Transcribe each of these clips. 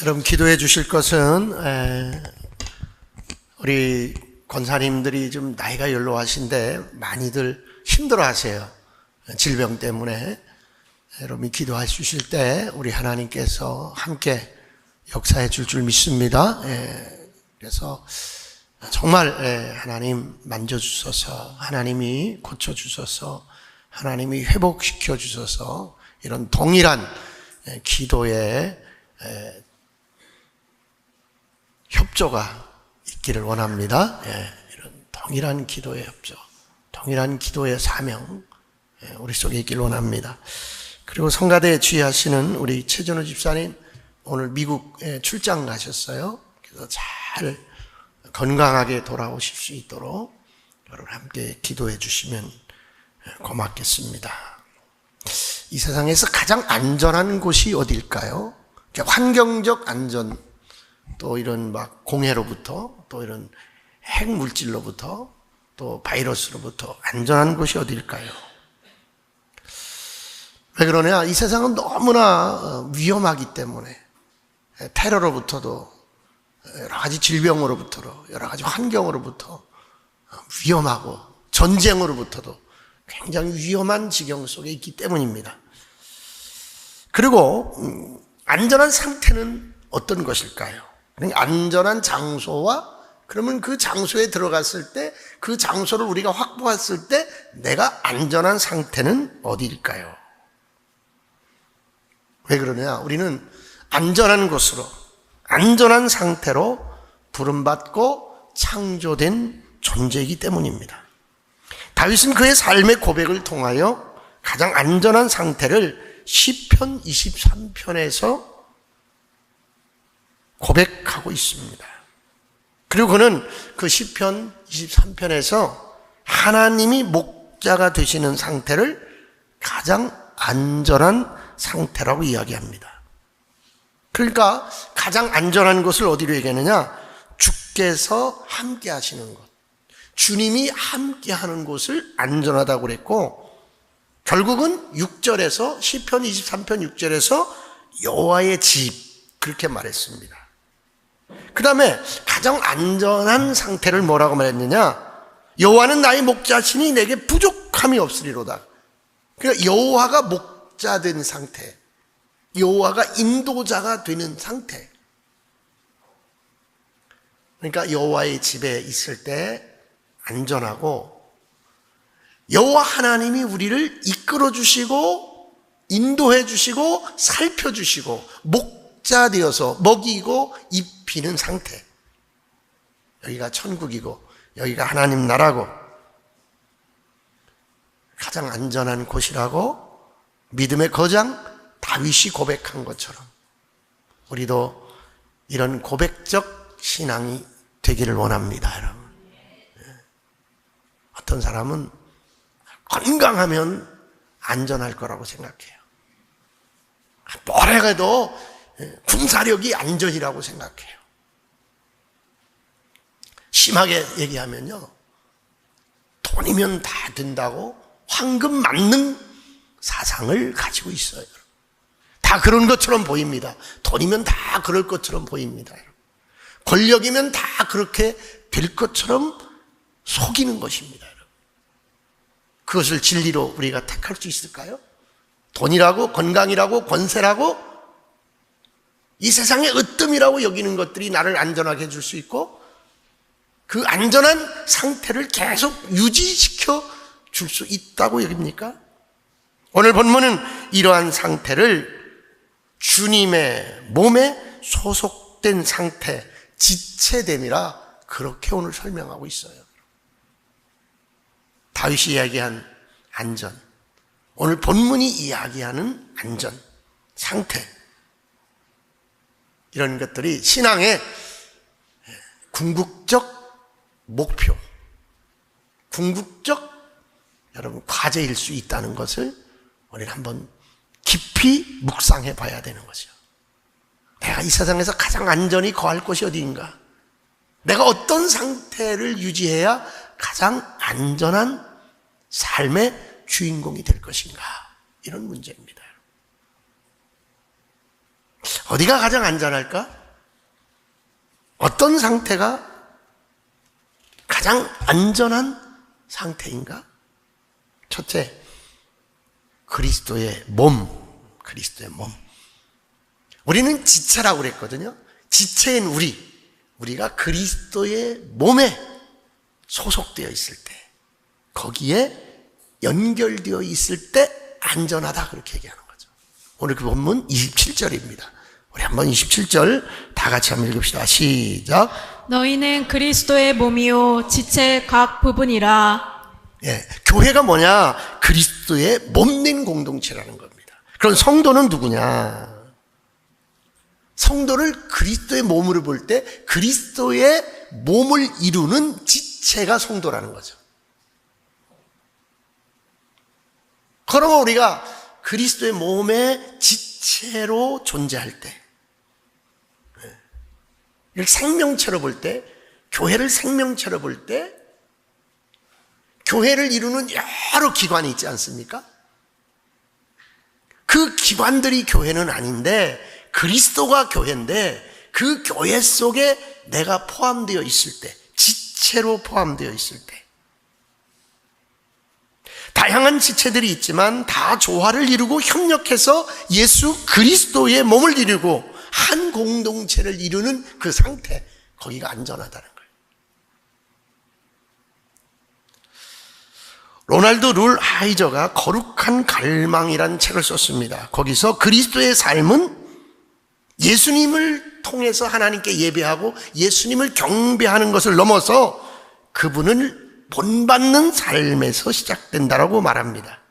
여러분 기도해 주실 것은 우리 권사님들이 좀 나이가 연로하신데 많이들 힘들어하세요. 질병 때문에. 여러분이 기도해 주실 때 우리 하나님께서 함께 역사해 줄 믿습니다. 그래서 정말 하나님 만져주셔서, 하나님이 고쳐주셔서, 하나님이 회복시켜 주셔서 이런 동일한 기도의 협조가 있기를 원합니다. 이런 동일한 기도의 협조, 동일한 기도의 사명 우리 속에 있기를 원합니다. 그리고 성가대에 주의하시는 우리 최전우 집사님 오늘 미국에 출장 가셨어요. 그래서 잘 건강하게 돌아오실 수 있도록 여러분 함께 기도해 주시면 고맙겠습니다. 이 세상에서 가장 안전한 곳이 어디일까요? 환경적 안전, 또 이런 막 공해로부터, 또 이런 핵물질로부터, 또 바이러스로부터 안전한 곳이 어디일까요? 왜 그러냐? 이 세상은 너무나 위험하기 때문에 테러로부터도 여러 가지 질병으로부터도 여러 가지 환경으로부터 위험하고 전쟁으로부터도 굉장히 위험한 지경 속에 있기 때문입니다. 그리고 안전한 상태는 어떤 것일까요? 안전한 장소와 그러면 그 장소에 들어갔을 때 그 장소를 우리가 확보했을 때 내가 안전한 상태는 어디일까요? 왜 그러냐? 우리는 안전한 곳으로, 안전한 상태로 부름받고 창조된 존재이기 때문입니다. 다윗은 그의 삶의 고백을 통하여 가장 안전한 상태를 시편 23편에서 고백하고 있습니다. 그리고 그는 그 시편 23편에서 하나님이 목자가 되시는 상태를 가장 안전한 상태라고 이야기합니다. 그러니까 가장 안전한 것을 어디로 얘기하느냐? 주께서 함께 하시는 것, 주님이 함께 하는 곳을 안전하다고 그랬고, 결국은 6절에서 시편 23편 6절에서 여호와의 집 그렇게 말했습니다. 그 다음에 가장 안전한 상태를 뭐라고 말했느냐? 여호와는 나의 목자시니 내게 부족함이 없으리로다. 그러니까 여호와가 목자된 상태, 여호와가 인도자가 되는 상태. 그러니까 여호와의 집에 있을 때 안전하고, 여호와 하나님이 우리를 이끌어 주시고 인도해 주시고 살펴 주시고 목자 되어서 먹이고 입히는 상태. 여기가 천국이고 여기가 하나님 나라고 가장 안전한 곳이라고 믿음의 거장 다윗이 고백한 것처럼 우리도 이런 고백적 신앙이 되기를 원합니다, 여러분. 어떤 사람은 건강하면 안전할 거라고 생각해요. 뭘 해도 군사력이 안전이라고 생각해요. 심하게 얘기하면요, 돈이면 다 된다고 황금 만능 사상을 가지고 있어요. 다 그런 것처럼 보입니다. 돈이면 다 그럴 것처럼 보입니다. 권력이면 다 그렇게 될 것처럼 속이는 것입니다. 그것을 진리로 우리가 택할 수 있을까요? 돈이라고, 건강이라고, 권세라고, 이 세상의 으뜸이라고 여기는 것들이 나를 안전하게 해줄 수 있고, 그 안전한 상태를 계속 유지시켜 줄 수 있다고 여깁니까? 오늘 본문은 이러한 상태를 주님의 몸에 소속된 상태, 지체됨이라 그렇게 오늘 설명하고 있어요. 다윗이 이야기한 안전, 오늘 본문이 이야기하는 안전, 상태, 이런 것들이 신앙의 궁극적 목표, 궁극적 여러분 과제일 수 있다는 것을 우리는 한번 깊이 묵상해 봐야 되는 거죠. 내가 이 세상에서 가장 안전히 거할 곳이 어디인가? 내가 어떤 상태를 유지해야 가장 안전한 삶의 주인공이 될 것인가? 이런 문제입니다. 어디가 가장 안전할까? 어떤 상태가 가장 안전한 상태인가? 첫째, 그리스도의 몸. 우리는 지체라고 그랬거든요. 지체인 우리가 그리스도의 몸에 소속되어 있을 때, 거기에 연결되어 있을 때 안전하다, 그렇게 얘기하는 거죠. 오늘 그 본문 27절입니다. 우리 한번 27절 다 같이 한번 읽읍시다. 시작. 너희는 그리스도의 몸이요 지체 각 부분이라. 교회가 뭐냐? 그리스도의 몸된 공동체라는 겁니다. 그럼 성도는 누구냐? 성도를 그리스도의 몸으로 볼 때 그리스도의 몸을 이루는 지체가 성도라는 거죠. 그러면 우리가 그리스도의 몸의 지체로 존재할 때, 이걸 생명체로 볼 때, 교회를 생명체로 볼 때, 교회를 이루는 여러 기관이 있지 않습니까? 그 기관들이 교회는 아닌데 그리스도가 교회인데, 그 교회 속에 내가 포함되어 있을 때, 지체로 포함되어 있을 때, 다양한 지체들이 있지만 다 조화를 이루고 협력해서 예수 그리스도의 몸을 이루고 한 공동체를 이루는 그 상태, 거기가 안전하다는 거예요. 로날드 룰 하이저가 거룩한 갈망이라는 책을 썼습니다. 거기서 그리스도의 삶은 예수님을 통해서 하나님께 예배하고 예수님을 경배하는 것을 넘어서 그분을 본받는 삶에서 시작된다라고 말합니다.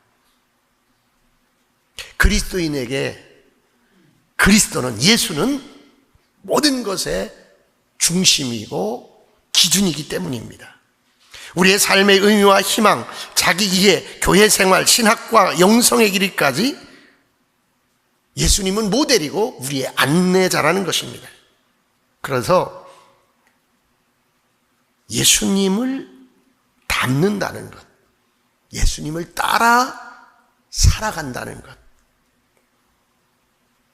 그리스도인에게 그리스도는, 예수는 모든 것의 중심이고 기준이기 때문입니다. 우리의 삶의 의미와 희망, 자기 이해, 교회 생활, 신학과 영성의 길이까지 예수님은 모델이고 우리의 안내자라는 것입니다. 그래서 예수님을 닮는다는 것, 예수님을 따라 살아간다는 것,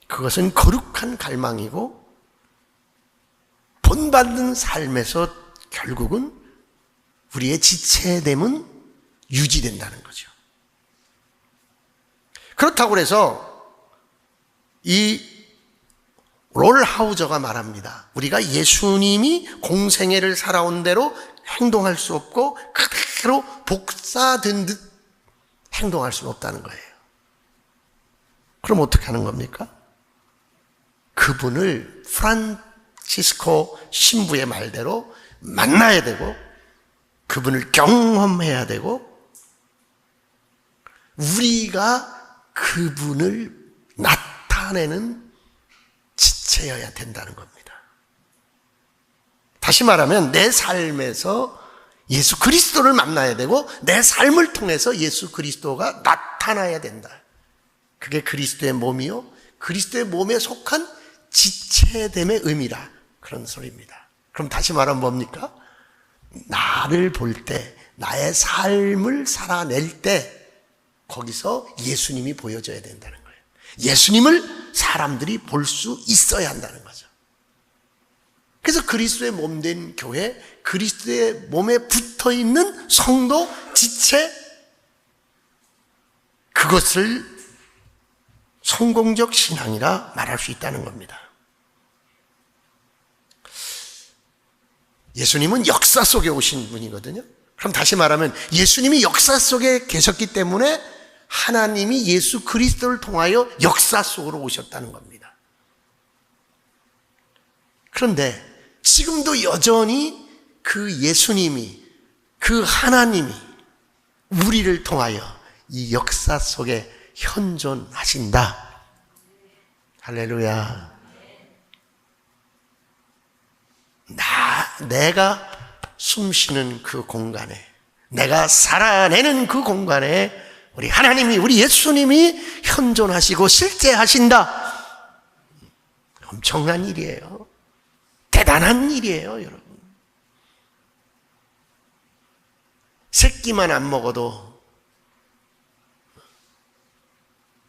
그것은 거룩한 갈망이고 본받는 삶에서 결국은 우리의 지체됨은 유지된다는 거죠. 그렇다고 해서 이 롤하우저가 말합니다. 우리가 예수님이 공생애를 살아온 대로 행동할 수 없고 그대로 복사된 듯 행동할 수는 없다는 거예요. 그럼 어떻게 하는 겁니까? 그분을 프란치스코 신부의 말대로 만나야 되고, 그분을 경험해야 되고, 우리가 그분을 나타내는 지체여야 된다는 겁니다. 다시 말하면 내 삶에서 예수 그리스도를 만나야 되고, 내 삶을 통해서 예수 그리스도가 나타나야 된다. 그게 그리스도의 몸이요, 그리스도의 몸에 속한 지체됨의 의미라, 그런 소리입니다. 그럼 다시 말하면 뭡니까? 나를 볼 때, 나의 삶을 살아낼 때 거기서 예수님이 보여져야 된다는 거예요. 예수님을 사람들이 볼 수 있어야 한다는 거죠. 그래서 그리스도의 몸된 교회, 그리스도의 몸에 붙어있는 성도, 지체, 그것을 성공적 신앙이라 말할 수 있다는 겁니다. 예수님은 역사 속에 오신 분이거든요. 그럼 다시 말하면 예수님이 역사 속에 계셨기 때문에 하나님이 예수 그리스도를 통하여 역사 속으로 오셨다는 겁니다. 그런데 지금도 여전히 그 예수님이, 그 하나님이 우리를 통하여 이 역사 속에 현존하신다. 할렐루야. 내가 숨쉬는 그 공간에, 내가 살아내는 그 공간에 우리 하나님이, 우리 예수님이 현존하시고 실제하신다. 엄청난 일이에요. 대단한 일이에요, 여러분. 새끼만 안 먹어도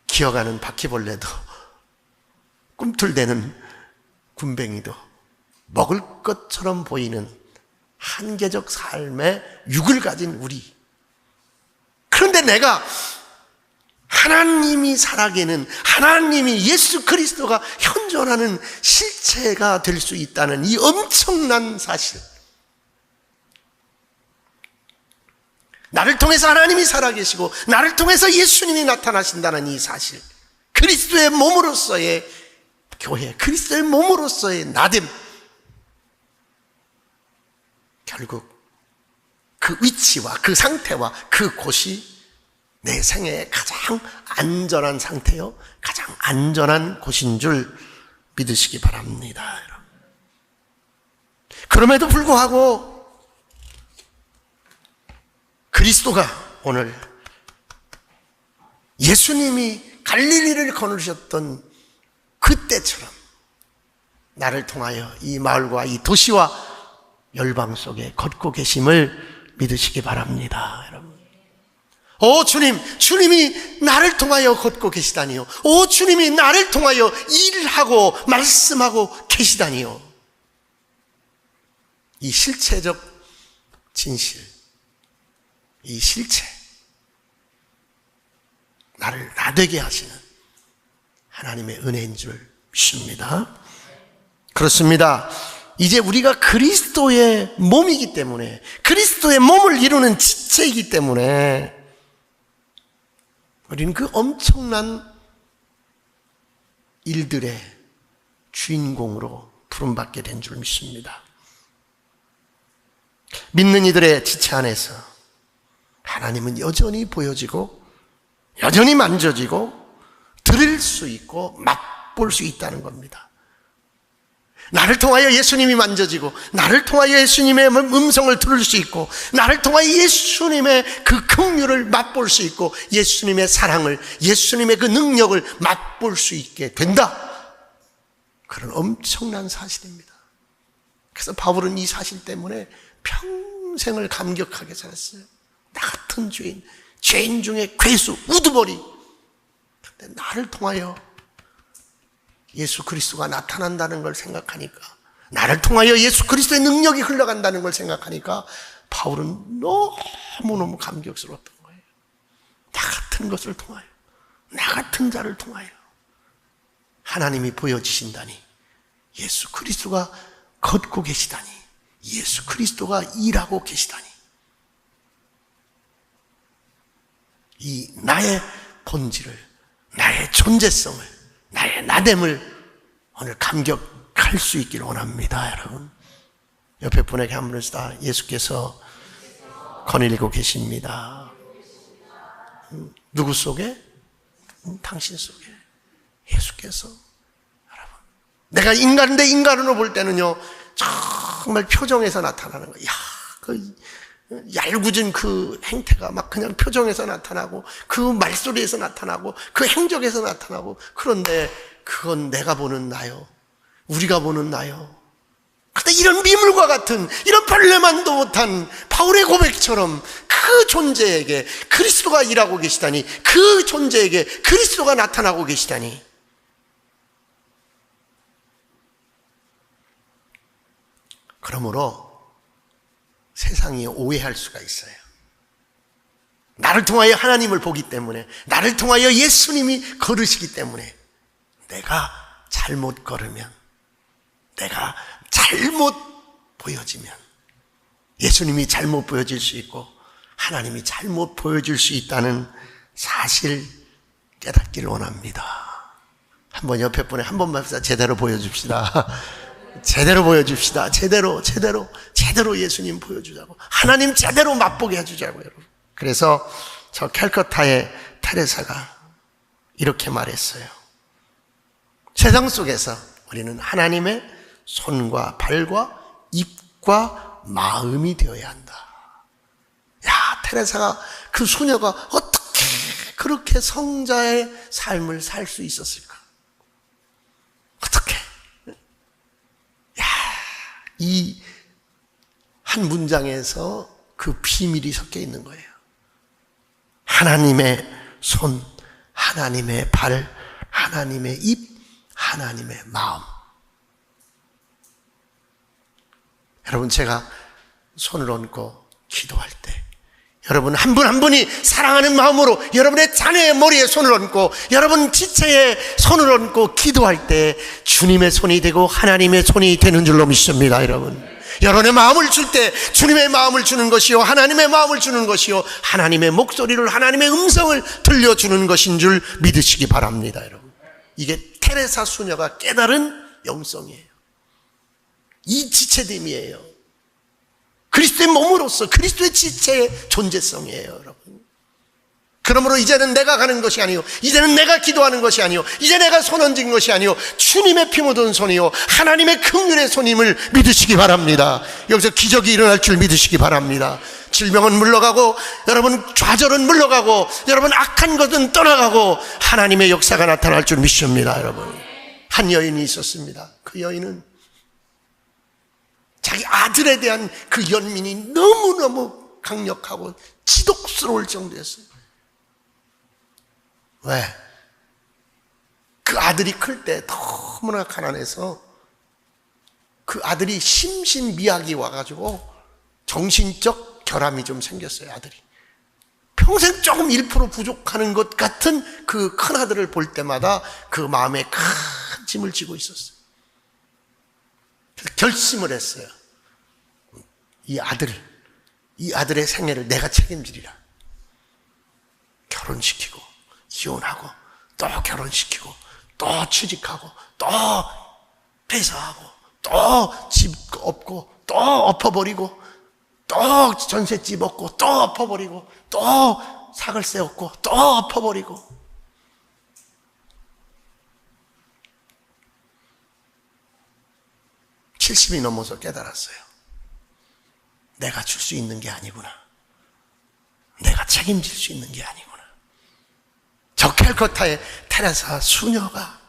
기어가는 바퀴벌레도 꿈틀대는 군뱅이도 먹을 것처럼 보이는 한계적 삶의 육을 가진 우리. 그런데 내가 하나님이 살아계는, 하나님이 예수 그리스도가 현존하는 실체가 될 수 있다는 이 엄청난 사실, 나를 통해서 하나님이 살아계시고 나를 통해서 예수님이 나타나신다는 이 사실, 그리스도의 몸으로서의 교회, 그리스도의 몸으로서의 나됨, 결국 그 위치와 그 상태와 그 곳이 내 생애의 가장 안전한 상태요, 가장 안전한 곳인 줄 믿으시기 바랍니다. 그럼에도 불구하고 그리스도가 오늘 예수님이 갈릴리를 거느리셨던 그때처럼 나를 통하여 이 마을과 이 도시와 열방 속에 걷고 계심을 믿으시기 바랍니다. 여러분, 오 주님, 주님이 나를 통하여 걷고 계시다니요. 오 주님이 나를 통하여 일하고 말씀하고 계시다니요. 이 실체적 진실, 이 실체, 나를 나되게 하시는 하나님의 은혜인 줄 믿습니다. 그렇습니다. 이제 우리가 그리스도의 몸이기 때문에, 그리스도의 몸을 이루는 지체이기 때문에 우리는 그 엄청난 일들의 주인공으로 부름받게 된 줄 믿습니다. 믿는 이들의 지체 안에서 하나님은 여전히 보여지고 여전히 만져지고 들을 수 있고 맛볼 수 있다는 겁니다. 나를 통하여 예수님이 만져지고 나를 통하여 예수님의 음성을 들을 수 있고 나를 통하여 예수님의 그 긍휼을 맛볼 수 있고 예수님의 사랑을, 예수님의 그 능력을 맛볼 수 있게 된다. 그런 엄청난 사실입니다. 그래서 바울은 이 사실 때문에 평생을 감격하게 살았어요. 나 같은 죄인, 죄인 중에 괴수, 우두머리. 그런데 나를 통하여 예수 그리스도가 나타난다는 걸 생각하니까, 나를 통하여 예수 그리스도의 능력이 흘러간다는 걸 생각하니까 바울은 너무너무 감격스러웠던 거예요. 나 같은 것을 통하여, 나 같은 자를 통하여 하나님이 보여지신다니, 예수 그리스도가 걷고 계시다니, 예수 그리스도가 일하고 계시다니, 이 나의 본질을, 나의 존재성을, 나의 나됨을 오늘 감격할 수 있기를 원합니다. 여러분, 옆에 분에게 한 분을 다 예수께서 거느리고 계십니다. 누구 속에? 당신 속에 예수께서. 여러분, 내가 인간인데 인간으로 볼 때는요 정말 표정에서 나타나는 거예요. 그 얄궂은 그 행태가 막 그냥 표정에서 나타나고 그 말소리에서 나타나고 그 행적에서 나타나고, 그런데 그건 내가 보는 나요, 우리가 보는 나요. 그런데 이런 미물과 같은, 이런 별내만도 못한 바울의 고백처럼 그 존재에게 그리스도가 일하고 계시다니, 그 존재에게 그리스도가 나타나고 계시다니, 그러므로 세상이 오해할 수가 있어요. 나를 통하여 하나님을 보기 때문에, 나를 통하여 예수님이 걸으시기 때문에 내가 잘못 걸으면, 내가 잘못 보여지면 예수님이 잘못 보여질 수 있고 하나님이 잘못 보여줄 수 있다는 사실 깨닫기를 원합니다. 한번 옆에 분에 한 번만 제대로 보여줍시다. 제대로 보여줍시다. 제대로 예수님 보여주자고, 하나님 제대로 맛보게 해주자고. 여러분, 그래서 저 캘커타의 테레사가 이렇게 말했어요. 세상 속에서 우리는 하나님의 손과 발과 입과 마음이 되어야 한다. 야, 테레사가, 그 수녀가 어떻게 그렇게 성자의 삶을 살 수 있었을까? 어떻게? 이 한 문장에서 그 비밀이 섞여 있는 거예요. 하나님의 손, 하나님의 발, 하나님의 입, 하나님의 마음. 여러분, 제가 손을 얹고 기도할 때 여러분 한 분 한 분이 사랑하는 마음으로 여러분의 자녀의 머리에 손을 얹고 여러분 지체에 손을 얹고 기도할 때 주님의 손이 되고 하나님의 손이 되는 줄로 믿습니다. 여러분의 마음을 줄 때 주님의 마음을 주는 것이요, 하나님의 마음을 주는 것이요, 하나님의 목소리를, 하나님의 음성을 들려주는 것인 줄 믿으시기 바랍니다. 여러분, 이게 테레사 수녀가 깨달은 영성이에요. 이 지체됨이에요. 그리스도의 몸으로서 그리스도의 지체의 존재성이에요, 여러분. 그러므로 이제는 내가 가는 것이 아니요, 이제는 내가 기도하는 것이 아니요, 이제 내가 손 얹은 것이 아니요, 주님의 피 묻은 손이요, 하나님의 긍휼의 손임을 믿으시기 바랍니다. 여기서 기적이 일어날 줄 믿으시기 바랍니다. 질병은 물러가고, 여러분 좌절은 물러가고, 여러분 악한 것은 떠나가고, 하나님의 역사가 나타날 줄 믿습니다. 여러분, 한 여인이 있었습니다. 그 여인은 자기 아들에 대한 그 연민이 너무너무 강력하고 지독스러울 정도였어요. 왜? 그 아들이 클 때 너무나 가난해서 그 아들이 심신미약이 와가지고 정신적 결함이 좀 생겼어요. 아들이 평생 조금 1% 부족하는 것 같은 그 큰아들을 볼 때마다 그 마음에 큰 짐을 지고 있었어요. 결심을 했어요. 이 아들의 생애를 내가 책임지리라. 결혼시키고 이혼하고 또 결혼시키고 또 취직하고 또 퇴사하고 또 집 없고 또 엎어버리고 또 전셋집 얻고 또 엎어버리고 또 사글세 얻고 또 엎어버리고. (70이) 넘어서 깨달았어요. 내가 줄 수 있는 게 아니구나. 내가 책임질 수 있는 게 아니구나. 저 캘커타의 테레사 수녀가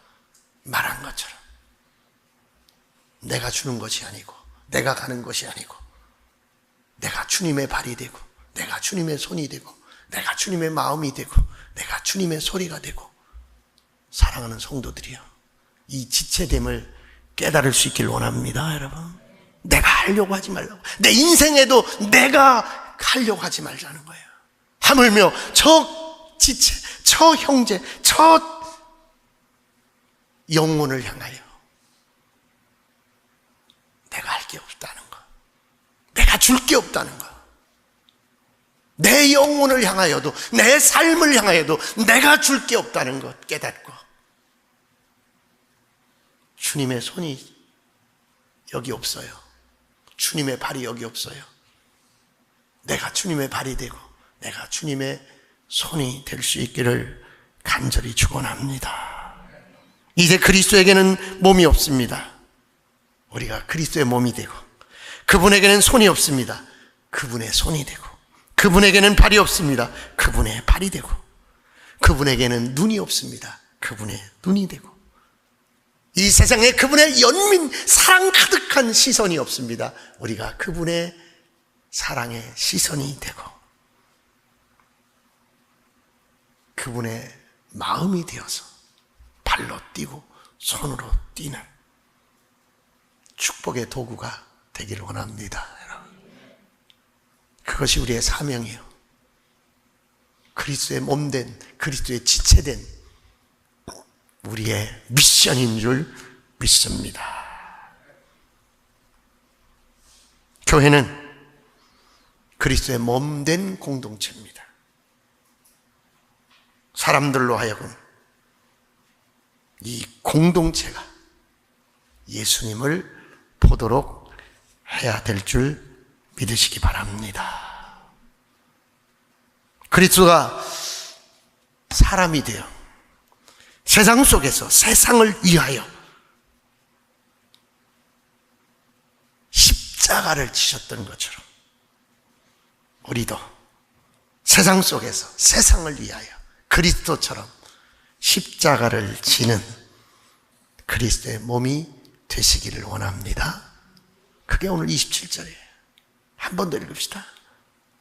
말한 것처럼 내가 주는 것이 아니고, 내가 가는 것이 아니고, 내가 주님의 발이 되고, 내가 주님의 손이 되고, 내가 주님의 마음이 되고, 내가 주님의 소리가 되고. 사랑하는 성도들이요, 이 지체됨을 깨달을 수 있길 원합니다. 여러분, 내가 하려고 하지 말라고. 내 인생에도 내가 하려고 하지 말자는 거예요. 하물며 저 지체, 저 형제, 저 영혼을 향하여 내가 할 게 없다는 거, 내가 줄 게 없다는 거, 내 영혼을 향하여도, 내 삶을 향하여도 내가 줄 게 없다는 것 깨닫고, 주님의 손이 여기 없어요. 주님의 발이 여기 없어요. 내가 주님의 발이 되고 내가 주님의 손이 될 수 있기를 간절히 축원합니다. 이제 그리스도에게는 몸이 없습니다. 우리가 그리스도의 몸이 되고, 그분에게는 손이 없습니다. 그분의 손이 되고, 그분에게는 발이 없습니다. 그분의 발이 되고, 그분에게는 눈이 없습니다. 그분의 눈이 되고, 이 세상에 그분의 연민, 사랑 가득한 시선이 없습니다. 우리가 그분의 사랑의 시선이 되고 그분의 마음이 되어서 발로 뛰고 손으로 뛰는 축복의 도구가 되기를 원합니다. 여러분, 그것이 우리의 사명이에요. 그리스도의 몸된, 그리스도의 지체된 우리의 미션인 줄 믿습니다. 교회는 그리스도의 몸된 공동체입니다. 사람들로 하여금 이 공동체가 예수님을 보도록 해야 될 줄 믿으시기 바랍니다. 그리스도가 사람이 되어 세상 속에서 세상을 위하여 십자가를 지셨던 것처럼 우리도 세상 속에서 세상을 위하여 그리스도처럼 십자가를 지는 그리스도의 몸이 되시기를 원합니다. 그게 오늘 27절이에요. 한 번 더 읽읍시다.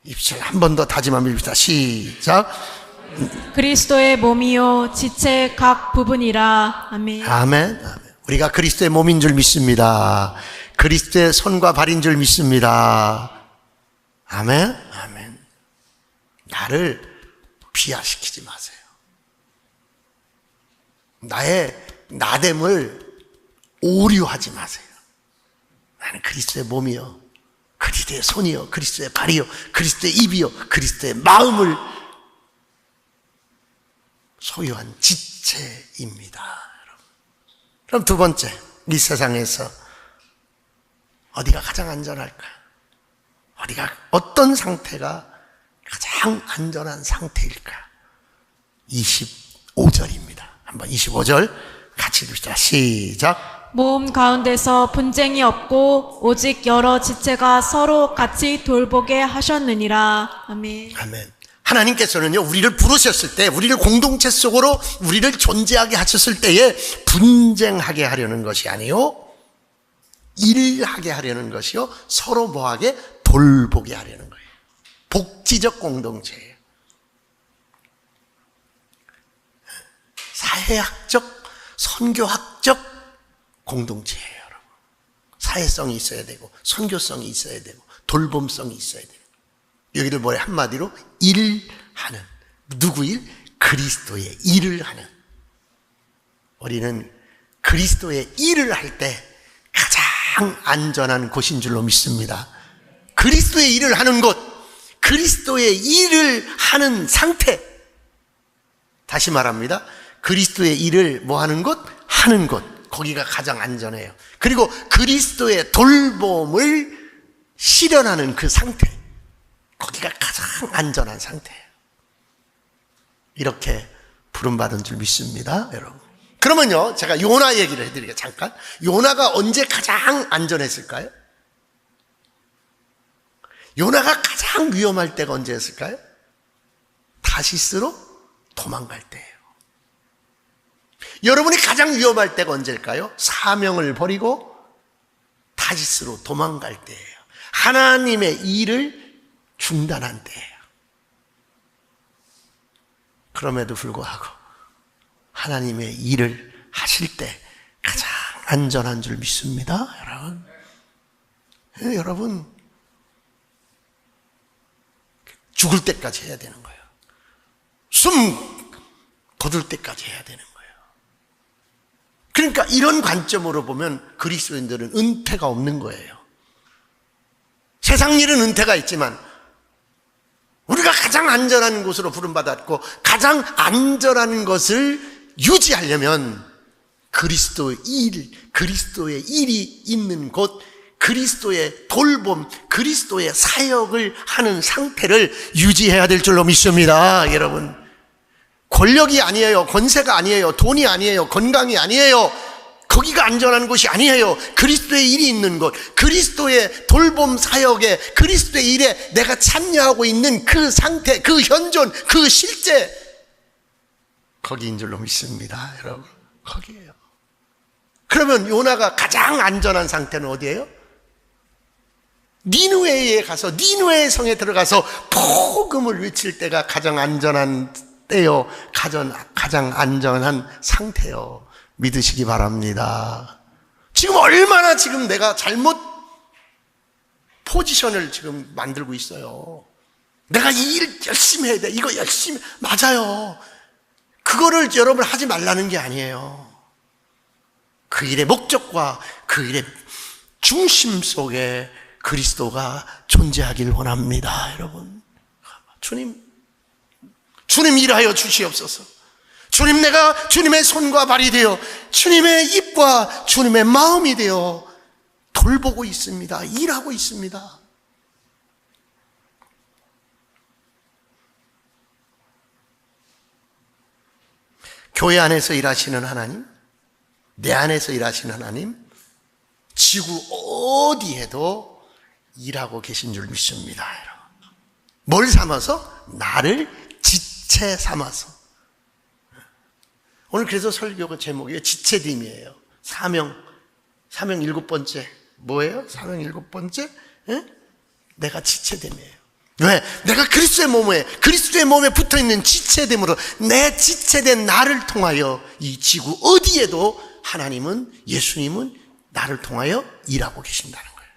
27절 한 번 더 다짐하며 읽읍시다. 시작. 그리스도의 몸이요 지체 각 부분이라. 아멘. 아멘. 아멘. 우리가 그리스도의 몸인 줄 믿습니다. 그리스도의 손과 발인 줄 믿습니다. 아멘. 아멘. 나를 비하시키지 마세요. 나의 나됨을 오류하지 마세요. 나는 그리스도의 몸이요, 그리스도의 손이요, 그리스도의 발이요, 그리스도의 입이요, 그리스도의 마음을 소유한 지체입니다. 여러분. 그럼 두 번째, 이 세상에서 어디가 가장 안전할까? 어떤 상태가 가장 안전한 상태일까? 25절입니다. 한번 25절 같이 읽읍시다. 시작. 몸 가운데서 분쟁이 없고 오직 여러 지체가 서로 같이 돌보게 하셨느니라. 아멘. 아멘. 하나님께서는요, 우리를 부르셨을 때, 우리를 공동체 속으로 우리를 존재하게 하셨을 때에 분쟁하게 하려는 것이 아니요, 일하게 하려는 것이요, 서로 뭐하게? 돌보게 하려는 거예요. 복지적 공동체예요. 사회학적, 선교학적 공동체예요, 여러분. 사회성이 있어야 되고, 선교성이 있어야 되고, 돌봄성이 있어야 돼요. 여기를 뭐래? 한마디로 일하는. 누구 일? 그리스도의 일을 하는. 우리는 그리스도의 일을 할 때 가장 안전한 곳인 줄로 믿습니다. 그리스도의 일을 하는 곳, 그리스도의 일을 하는 상태. 다시 말합니다. 그리스도의 일을 뭐 하는 곳? 하는 곳. 거기가 가장 안전해요. 그리고 그리스도의 돌봄을 실현하는 그 상태. 거기가 가장 안전한 상태예요. 이렇게 부름받은 줄 믿습니다, 여러분. 그러면요, 제가 요나 얘기를 해드릴게요, 잠깐. 요나가 언제 가장 안전했을까요? 요나가 가장 위험할 때가 언제였을까요? 타시스로 도망갈 때예요. 여러분이 가장 위험할 때가 언제일까요? 사명을 버리고 타시스로 도망갈 때예요. 하나님의 일을 중단한 때예요. 그럼에도 불구하고 하나님의 일을 하실 때 가장 안전한 줄 믿습니다, 여러분. 여러분, 죽을 때까지 해야 되는 거예요. 숨 거둘 때까지 해야 되는 거예요. 그러니까 이런 관점으로 보면 그리스도인들은 은퇴가 없는 거예요. 세상 일은 은퇴가 있지만 우리가 가장 안전한 곳으로 부름받았고 가장 안전한 것을 유지하려면 그리스도의 일이 있는 곳, 그리스도의 돌봄, 그리스도의 사역을 하는 상태를 유지해야 될 줄로 믿습니다, 여러분. 권력이 아니에요, 권세가 아니에요, 돈이 아니에요, 건강이 아니에요, 거기가 안전한 곳이 아니에요. 그리스도의 일이 있는 곳, 그리스도의 돌봄 사역에, 그리스도의 일에 내가 참여하고 있는 그 상태, 그 현존, 그 실제, 거기인 줄로 믿습니다, 여러분. 거기에요. 그러면 요나가 가장 안전한 상태는 어디예요? 니느웨에 가서, 니느웨 성에 들어가서 복음을 외칠 때가 가장 안전한 때요, 가장 안전한 상태요. 믿으시기 바랍니다. 지금 얼마나 지금 내가 잘못 포지션을 지금 만들고 있어요. 내가 이 일 열심히 해야 돼, 이거 열심히, 맞아요. 그거를 여러분 하지 말라는 게 아니에요. 그 일의 목적과 그 일의 중심 속에 그리스도가 존재하길 원합니다, 여러분. 주님 일하여 주시옵소서. 주님, 내가 주님의 손과 발이 되어 주님의 입과 주님의 마음이 되어 돌보고 있습니다. 일하고 있습니다. 교회 안에서 일하시는 하나님, 내 안에서 일하시는 하나님, 지구 어디에도 일하고 계신 줄 믿습니다, 여러분. 뭘 삼아서? 나를 지체 삼아서. 오늘 그래서 설교가 제목이 지체됨이에요. 사명 7번째. 뭐예요? 사명 7번째? 예? 내가 지체됨이에요. 왜? 내가 그리스도의 몸에 붙어있는 지체됨으로 내 지체된 나를 통하여 이 지구 어디에도 하나님은, 예수님은 나를 통하여 일하고 계신다는 거예요.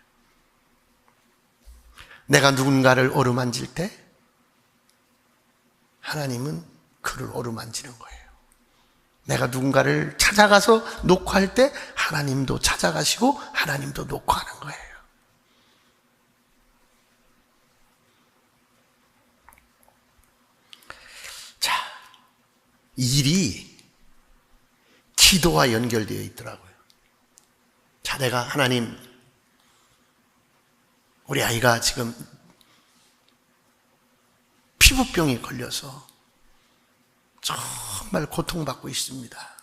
내가 누군가를 어루만질 때 하나님은 그를 어루만지는 거예요. 내가 누군가를 찾아가서 녹화할 때 하나님도 찾아가시고 하나님도 녹화하는 거예요. 자, 일이 기도와 연결되어 있더라고요. 자, 내가 하나님, 우리 아이가 지금 피부병이 걸려서 정말 고통받고 있습니다.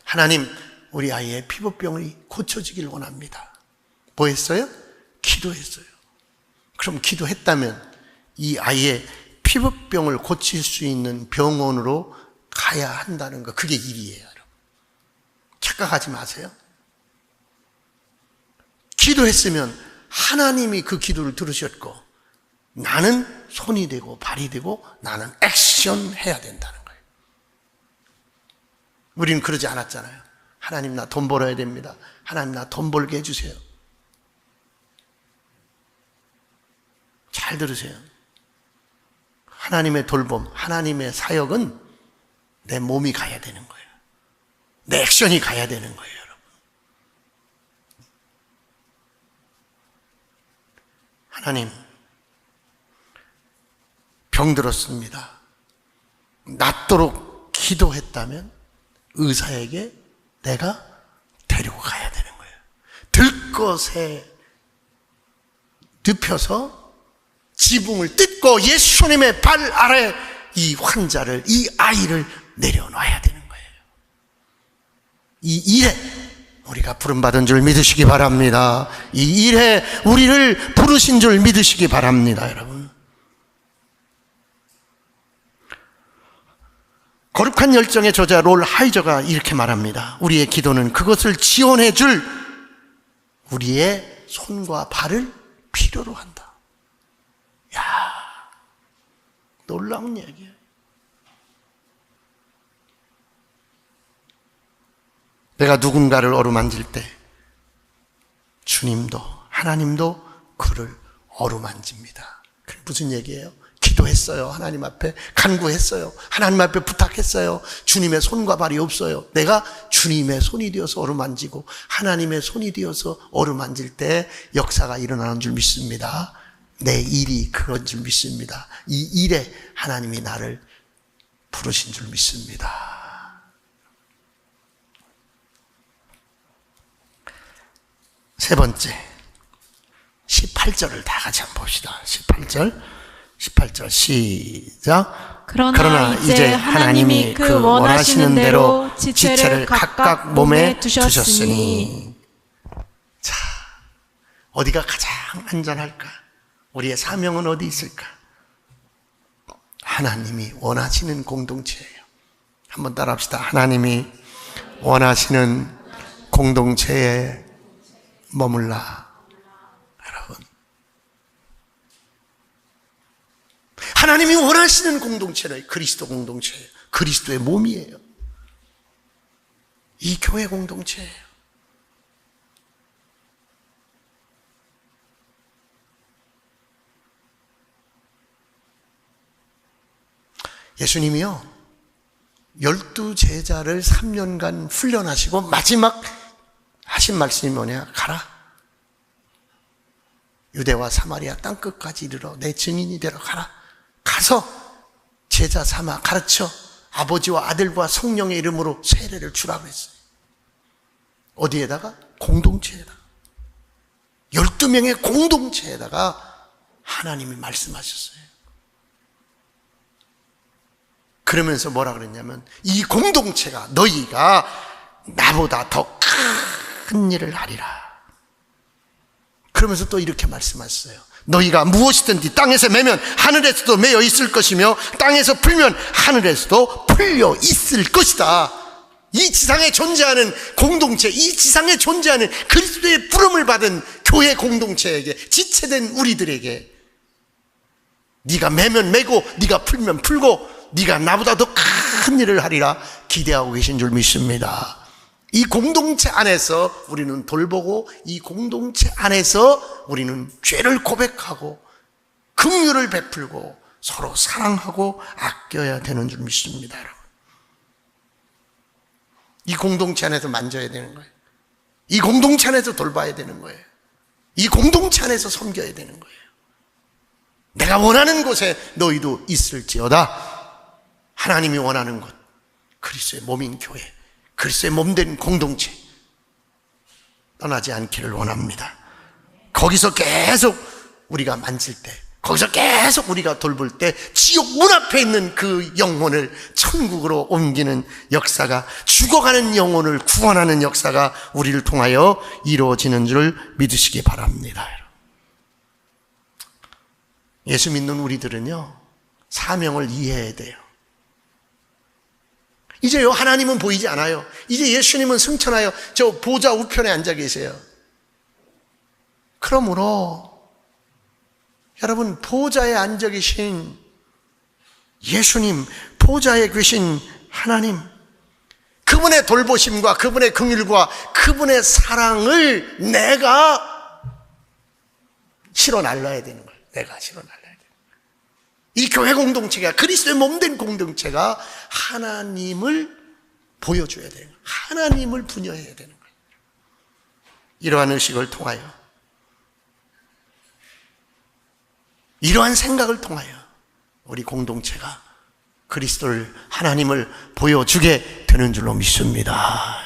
하나님, 우리 아이의 피부병이 고쳐지길 원합니다. 뭐 했어요? 기도했어요. 그럼 기도했다면 이 아이의 피부병을 고칠 수 있는 병원으로 가야 한다는 거, 그게 일이에요. 여러분. 착각하지 마세요. 기도했으면 하나님이 그 기도를 들으셨고 나는 손이 되고 발이 되고 나는 액션 해야 된다는 거예요. 우리는 그러지 않았잖아요. 하나님, 나 돈 벌어야 됩니다. 하나님, 나 돈 벌게 해주세요. 잘 들으세요. 하나님의 돌봄, 하나님의 사역은 내 몸이 가야 되는 거예요. 내 액션이 가야 되는 거예요, 여러분. 하나님, 병들었습니다. 낫도록 기도했다면 의사에게 내가 데리고 가야 되는 거예요. 들것에 눕혀서 지붕을 뜯고 예수님의 발 아래 이 환자를, 이 아이를 내려놔야 되는 거예요. 이 일에 우리가 부름받은 줄 믿으시기 바랍니다. 이 일에 우리를 부르신 줄 믿으시기 바랍니다, 여러분. 거룩한 열정의 저자 롤 하이저가 이렇게 말합니다. 우리의 기도는 그것을 지원해 줄 우리의 손과 발을 필요로 한다. 야, 놀라운 얘기예요. 내가 누군가를 어루만질 때 주님도, 하나님도 그를 어루만집니다. 그게 무슨 얘기예요? 기도했어요. 하나님 앞에 간구했어요. 하나님 앞에 부탁했어요. 주님의 손과 발이 없어요. 내가 주님의 손이 되어서 어루만지고 하나님의 손이 되어서 어루만질 때 역사가 일어나는 줄 믿습니다. 내 일이 그런 줄 믿습니다. 이 일에 하나님이 나를 부르신 줄 믿습니다. 세 번째, 18절을 다 같이 한번 봅시다. 18절 시작. 그러나 이제 하나님이 그 원하시는 대로 지체를 각각 몸에 두셨으니. 자, 어디가 가장 안전할까? 우리의 사명은 어디 있을까? 하나님이 원하시는 공동체예요. 한번 따라합시다. 하나님이 원하시는 공동체에 머물라. 여러분, 하나님이 원하시는 공동체는 그리스도 공동체예요. 그리스도의 몸이에요. 이 교회 공동체예요. 예수님이요, 12제자를 3년간 훈련하시고 마지막 하신 말씀이 뭐냐? 가라. 유대와 사마리아 땅끝까지 이르러 내 증인이 되러 가라. 가서 제자 삼아 가르쳐 아버지와 아들과 성령의 이름으로 세례를 주라고 했어요. 어디에다가? 공동체에다가. 12명의 공동체에다가 하나님이 말씀하셨어요. 그러면서 뭐라 그랬냐면, 이 공동체가, 너희가 나보다 더 큰 일을 하리라. 그러면서 또 이렇게 말씀하셨어요. 너희가 무엇이든지 땅에서 매면 하늘에서도 매여 있을 것이며 땅에서 풀면 하늘에서도 풀려 있을 것이다. 이 지상에 존재하는 공동체, 이 지상에 존재하는 그리스도의 부름을 받은 교회 공동체에게, 지체된 우리들에게 네가 매면 매고 네가 풀면 풀고 네가 나보다 더 큰 일을 하리라 기대하고 계신 줄 믿습니다. 이 공동체 안에서 우리는 돌보고 이 공동체 안에서 우리는 죄를 고백하고 긍휼을 베풀고 서로 사랑하고 아껴야 되는 줄 믿습니다. 여러분. 이 공동체 안에서 만져야 되는 거예요. 이 공동체 안에서 돌봐야 되는 거예요. 이 공동체 안에서 섬겨야 되는 거예요. 내가 원하는 곳에 너희도 있을지어다. 하나님이 원하는 곳, 그리스도의 몸인 교회, 그리스도의 몸된 공동체 떠나지 않기를 원합니다. 거기서 계속 우리가 만질 때, 거기서 계속 우리가 돌볼 때 지옥 문 앞에 있는 그 영혼을 천국으로 옮기는 역사가, 죽어가는 영혼을 구원하는 역사가 우리를 통하여 이루어지는 줄 믿으시기 바랍니다. 예수 믿는 우리들은요, 사명을 이해해야 돼요. 이제요, 하나님은 보이지 않아요. 이제 예수님은 승천하여 저 보좌 우편에 앉아 계세요. 그러므로 여러분, 보좌에 앉아 계신 예수님, 보좌에 계신 하나님, 그분의 돌보심과 그분의 긍휼과 그분의 사랑을 내가 실어 날라야 되는 거예요. 내가 실어 날라야 돼요. 이 교회 공동체가, 그리스도의 몸된 공동체가 하나님을 보여줘야 돼요. 하나님을 분여해야 되는 거예요. 이러한 의식을 통하여, 이러한 생각을 통하여 우리 공동체가 그리스도를, 하나님을 보여주게 되는 줄로 믿습니다.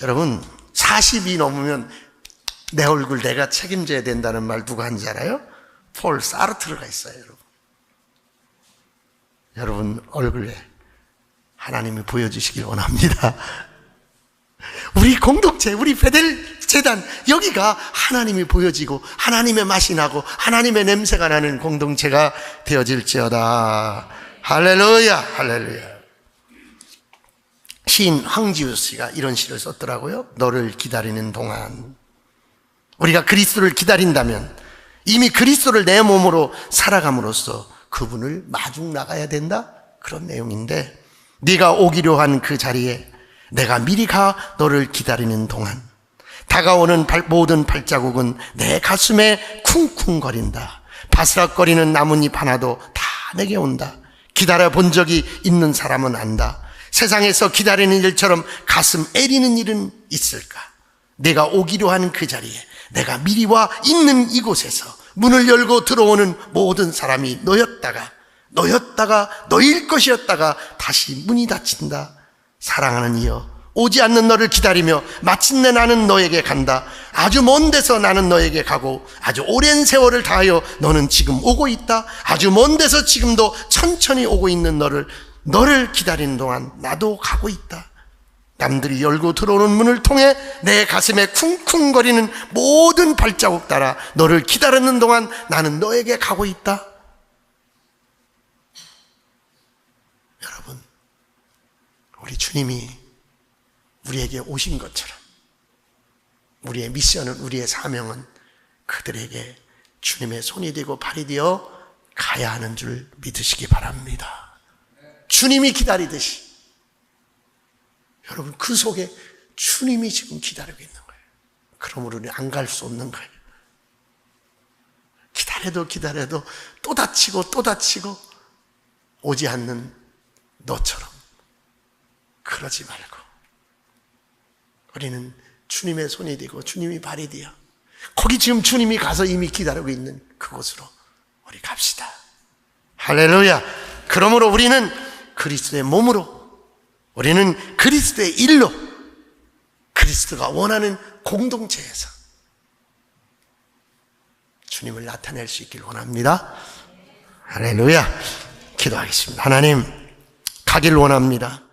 여러분 40이 넘으면 내 얼굴 내가 책임져야 된다는 말 누가 한지 알아요? 폴 사르트르가 있어요. 여러분 얼굴에 하나님이 보여주시길 원합니다. 우리 공동체, 우리 베델 재단, 여기가 하나님이 보여지고 하나님의 맛이 나고 하나님의 냄새가 나는 공동체가 되어질지어다. 할렐루야, 할렐루야. 시인 황지우 씨가 이런 시를 썼더라고요. 너를 기다리는 동안. 우리가 그리스도를 기다린다면 이미 그리스도를 내 몸으로 살아감으로써 그분을 마중 나가야 된다, 그런 내용인데, 네가 오기로 한 그 자리에 내가 미리 가 너를 기다리는 동안 다가오는 모든 발자국은 내 가슴에 쿵쿵거린다. 바스락거리는 나뭇잎 하나도 다 내게 온다. 기다려 본 적이 있는 사람은 안다. 세상에서 기다리는 일처럼 가슴 애리는 일은 있을까? 내가 오기로 한 그 자리에 내가 미리 와 있는 이곳에서 문을 열고 들어오는 모든 사람이 너였다가 너일 것이었다가 다시 문이 닫힌다. 사랑하는 이여, 오지 않는 너를 기다리며 마침내 나는 너에게 간다. 아주 먼 데서 나는 너에게 가고 아주 오랜 세월을 다하여 너는 지금 오고 있다. 아주 먼 데서 지금도 천천히 오고 있는 너를 기다리는 동안 나도 가고 있다. 남들이 열고 들어오는 문을 통해 내 가슴에 쿵쿵거리는 모든 발자국 따라 너를 기다리는 동안 나는 너에게 가고 있다. 여러분, 우리 주님이 우리에게 오신 것처럼 우리의 미션은, 우리의 사명은 그들에게 주님의 손이 되고 발이 되어 가야 하는 줄 믿으시기 바랍니다. 주님이 기다리듯이 여러분, 그 속에 주님이 지금 기다리고 있는 거예요. 그러므로 우리는 안 갈 수 없는 거예요. 기다려도 또 다치고 오지 않는 너처럼 그러지 말고 우리는 주님의 손이 되고 주님이 발이 되어 거기 지금 주님이 가서 이미 기다리고 있는 그곳으로 우리 갑시다. 할렐루야. 그러므로 우리는 그리스도의 몸으로, 우리는 그리스도의 일로, 그리스도가 원하는 공동체에서 주님을 나타낼 수 있길 원합니다. 할렐루야. 기도하겠습니다. 하나님, 가길 원합니다.